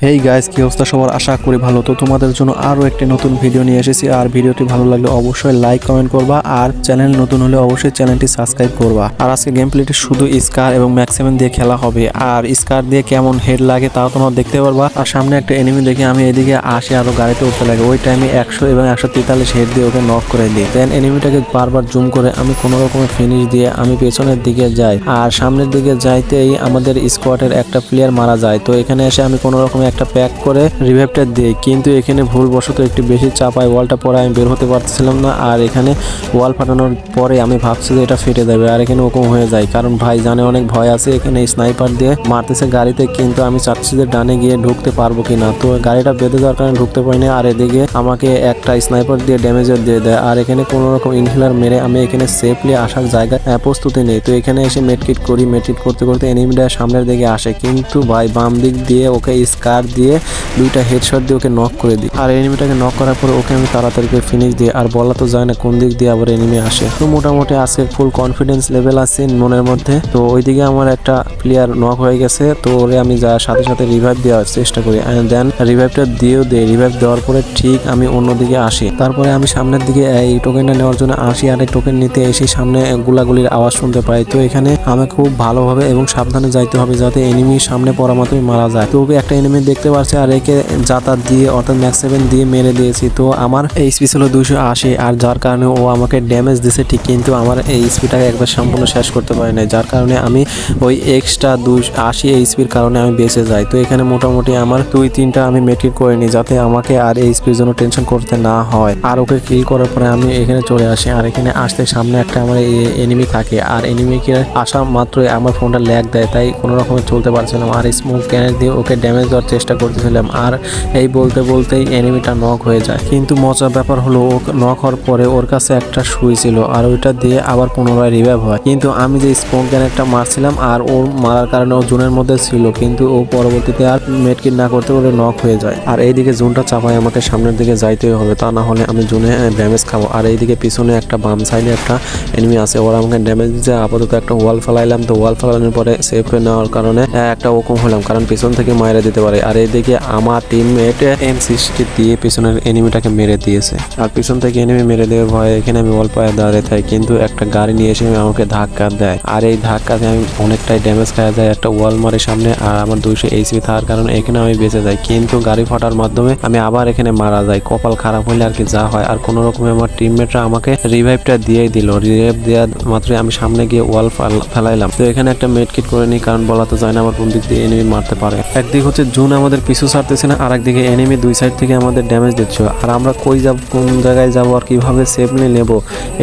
Hey guys, কি অবস্থা সবার? আশা করি ভালো। তো তোমাদের জন্য আরো একটি নতুন ভিডিও নিয়ে এসেছি। আর ভিডিওটি ভালো লাগলে অবশ্যই লাইক কমেন্ট করবা, আর চ্যানেল নতুন হলে অবশ্যই চ্যানেলটি সাবস্ক্রাইব করবা। আর আজকে গেম প্লেটি শুধু স্কার এবং ম্যাক্সিমাম দিয়ে খেলা হবে। আর স্কার দিয়ে কেমন হেড লাগে তাও তোমরা দেখতে পারবা। আর সামনে একটা এনিমি দেখে আমি এদিকে আসি, আরো গাড়িতে উঠতে লাগে। ওই টাইমে 100 এবং 143 হেড দিয়ে ওকে নক করে দিই। দেন এনিমিটাকে বারবার জুম করে আমি কোনো রকমের ফিনিশ দিয়ে আমি পেছনের দিকে যাই। আর সামনের দিকে যাইতেই আমাদের স্কোয়াডের একটা প্লেয়ার মারা যায়। তো এখানে এসে আমি কোনো রকমের একটা প্যাক করে রিভাইভটা দিই, কিন্তু এখানে ভুলবশত একটু বেশি চাপায় ওয়ালটা পরে আমি বের হতে পারছিলাম না। আর এখানে ওয়াল ফাটানোর পরে আমি ভাবছি যে এটা ফেটে যাবে, আর এখানে ওরকম হয়ে যায়। কারণ ভাই জানে অনেক ভয় আছে, এখানে স্নাইপার দিয়ে মারতেছে গাড়িতে, কিন্তু আমি চাচ্ছি যে ডানে গিয়ে ঢুকতে পারবো কিনা। তো গাড়িটা বেঁধে যাওয়ার কারণে ঢুকতে পারিনি। আর এদিকে আমাকে একটা স্নাইপার দিয়ে ড্যামেজও দিয়ে দেয়। আর এখানে কোনো রকম ইনহেলার মেরে আমি এখানে সেফলি আসার জায়গায় প্রস্তুতি নেই। তো এখানে এসে মেডকিট করি, মেডকিট করতে করতে এনিমিটা সামনের দিকে আসে, কিন্তু ভাই বাম দিক দিয়ে ওকে স্কার দিয়ে দুইটা হেডশট দিয়ে ওকে নক করে দিই। আর এনিমিটাকে নক করার পরে ওকে আমি তাড়াতাড়ি করে ফিনিশ দিই। আর বলা তো যায় না কোন দিক দিয়ে আবার এনিমি আসে। তো মোটামুটি আজকে ফুল কনফিডেন্স লেভেল আছে মনের মধ্যে। তো ওইদিকে আমার একটা প্লেয়ার নক হয়ে গেছে, তো ওরে আমি যা সাথে সাথে রিভাইভ দেওয়ার চেষ্টা করি। দেন রিভাইভটা দিয়েও দেই। রিভাইভ দেওয়ার পরে ঠিক আমি অন্যদিকে আসি। তারপরে আমি সামনের দিকে এই টোকেনটা নেওয়ার জন্য আসি। আর এই টোকেন নিতে এসে সামনে গুলাগুলির আওয়াজ শুনতে পাই। তো এখানে আমি খুব ভালোভাবে এবং সাবধানে যাইতে হবে, যাতে এনিমি সামনে পড়া মাত্রই মারা যায়। তো ওকে একটা এনিমি দেখতে পারছে, আর একে যাতায়াত দিয়ে অর্থাৎ ম্যাক্স 7 দিয়ে মেরে দিয়েছি। তো আমার এইচপি ছিল 280, আর যার কারণে ও আমাকে ড্যামেজ দিছে ঠিক, কিন্তু আমার এই এইচপিটাকে একবার সম্পূর্ণ শেষ করতে পারি নাই, যার কারণে আমি ওই এক্সট্রা 280 এইচপির কারণে আমি বেঁচে যাই। তো এখানে মোটামুটি আমার 2-3টা আমি মেট্রিক করে নিই, যাতে আমাকে আর এইচপির জন্য টেনশন করতে না হয়। আর ওকে কিল করার পরে আমি এখানে চলে আসি। আর এখানে আসতে সামনে একটা আমার এনিমি থাকে, আর এনিমিকে আসা মাত্রই আমার ফোনটা ল্যাগ দেয়, তাই কোনো রকমে চলতে পারছিলাম। আর স্মোক গ্রেনেড দিয়ে ওকে ড্যামেজ দেওয়ার চেষ্টা করতেছিলাম। আর এই বলতে বলতেই এনিমিটা নক হয়ে যায়। কিন্তু মজার ব্যাপার হলো, ও নক হওয়ার পরে ওর কাছে একটা সুই ছিল, আর ওইটা দিয়ে আবার পুনরায় রিভাইভ হয়। কিন্তু আমি যে স্মোক গ্রেনেডটা মারছিলাম, আর ওর মারার কারণে ও জোনের মধ্যে ছিল, কিন্তু ও পরবর্তীতে আর মেডকিট না করতে পারে নক হয়ে যায়। আর এইদিকে জোনটা চাপায় আমাকে সামনের দিকে যাইতেই হবে, তা না হলে আমি জোনে ড্যামেজ খাবো। আর এইদিকে পিছনে একটা বাম সাইডে একটা এনিমি আছে, ওরা আমাকে ড্যামেজ দিচ্ছে। আপাতত একটা ওয়াল ফেলাইলাম। তো ওয়াল ফেলানোর পরে সেফ হয়ে নেওয়ার কারণে একটা ওকম হলাম, কারণ পিছন থেকে মাইরে দিতে পারে। আর এইদিকে আমার টিমমেট M60 দিয়ে পিছনের এনিমিটাকে মেরে দিয়েছে। আর পিছন থেকে এনিমি মেরে দেওয়ার ভয়ে এখানে আমি ওয়াল পায়ে দাঁড়িয়ে থাকি, কিন্তু একটা গাড়ি নিয়ে এসে আমাকে ধাক্কা দেয়। আর এই ধাক্কাতে আমি অনেকটাই ড্যামেজ খাওয়া যায়, একটা ওয়াল মারে সামনে। আর আমার 200 এইচপি থাকার কারণে এখানে আমি বেঁচে যাই, কিন্তু গাড়ি ফাটার মাধ্যমে আমি আবার এখানে মারা যাই। কপাল খারাপ হলে আর কি যা হয়। আর কোনো রকমে আমার টিমমেটরা আমাকে রিভাইভটা দিয়েই দিল। রিভাইভ দেওয়ার মাত্রই আমি সামনে গিয়ে ওয়াল ফেলাইলাম। তো এখানে একটা মেডকিট করে নিই, কারণ বলা তো যায় না আমার কোন দিক দিয়ে এনিমি মারতে পারে। একদিক হচ্ছে জুন আমাদের পিছু ছাড়তেছে না, আর একদিকে এনিমি দুই সাইড থেকে আমাদের ড্যামেজ দিচ্ছে। আর আমরা কই যাব, কোন জায়গায় যাব, আর কিভাবে সেফলি নেব,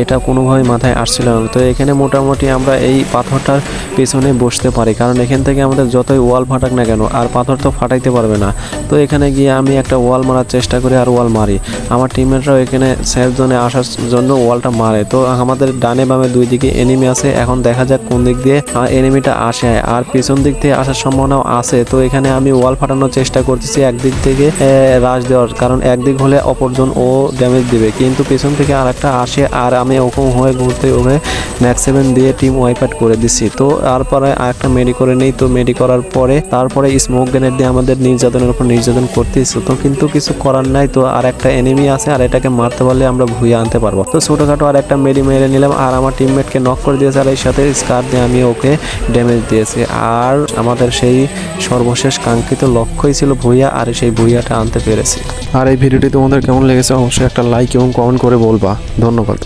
এটা কোনোভাবেই মাথায় আসছিল না। তো এখানে মোটামুটি আমরা এই পাথরটার পেছনে বসতে পারি, কারণ এখান থেকে আমাদের যতই ওয়াল ফাটাক না কেন, আর পাথর তো ফাটাইতে পারবে না। তো এখানে গিয়ে আমি একটা ওয়াল মারার চেষ্টা করি, আর ওয়াল মারি। আমার টিমমেটরাও এখানে সেফ জোনে আসার জন্য ওয়ালটা মারে। তো আমাদের ডানে বামে দুই দিকে এনিমি আছে। এখন দেখা যাক কোন দিক দিয়ে এনিমিটা আসে, আর পিছন দিক থেকে আসার সম্ভাবনাও আছে। তো এখানে আমি ওয়াল ফাটানোর চেষ্টা করতেছি একদিক থেকে রাশ দেওয়ার, কারণ একদিক হলে অপরজন ও ড্যামেজ দিবে, কিন্তু পেছন থেকে আর একটা আসে। আর আমি ওরকম হয়ে ঘুরতে ওকে ম্যাক্স 7 দিয়ে টিম ওয়াইপ আউট করে দিচ্ছি। তো তারপরে আরেকটা মেডি করে নেই। তো মেডি করার পরে তারপরে স্মোক গ্রেনেড দিয়ে আমাদের নির্যাতনের উপর নির্যাতন করতেছি। তো কিন্তু কিছু করার নাই। তো আর একটা এনিমি আছে, আর এটাকে মারতে পারলে আমরা ভুইয়ে আনতে পারবো। তো ছোটখাটো আর একটা মেডি মেরে নিলাম, আর আমার টিমমেটকে নক করে দিয়েছে। আর এর সাথে স্কার দিয়ে আমি ওকে ড্যামেজ দিয়েছি। আর আমাদের সেই সর্বশেষ কাঙ্ক্ষিত লক্ষ্যই ছিল ভুইয়া, আর সেই ভুইয়াটা আনতে পেরেছি। আর এই ভিডিওটি তোমাদের কেমন লেগেছে অবশ্যই একটা লাইক এবং কমেন্ট করে বলবা। ধন্যবাদ।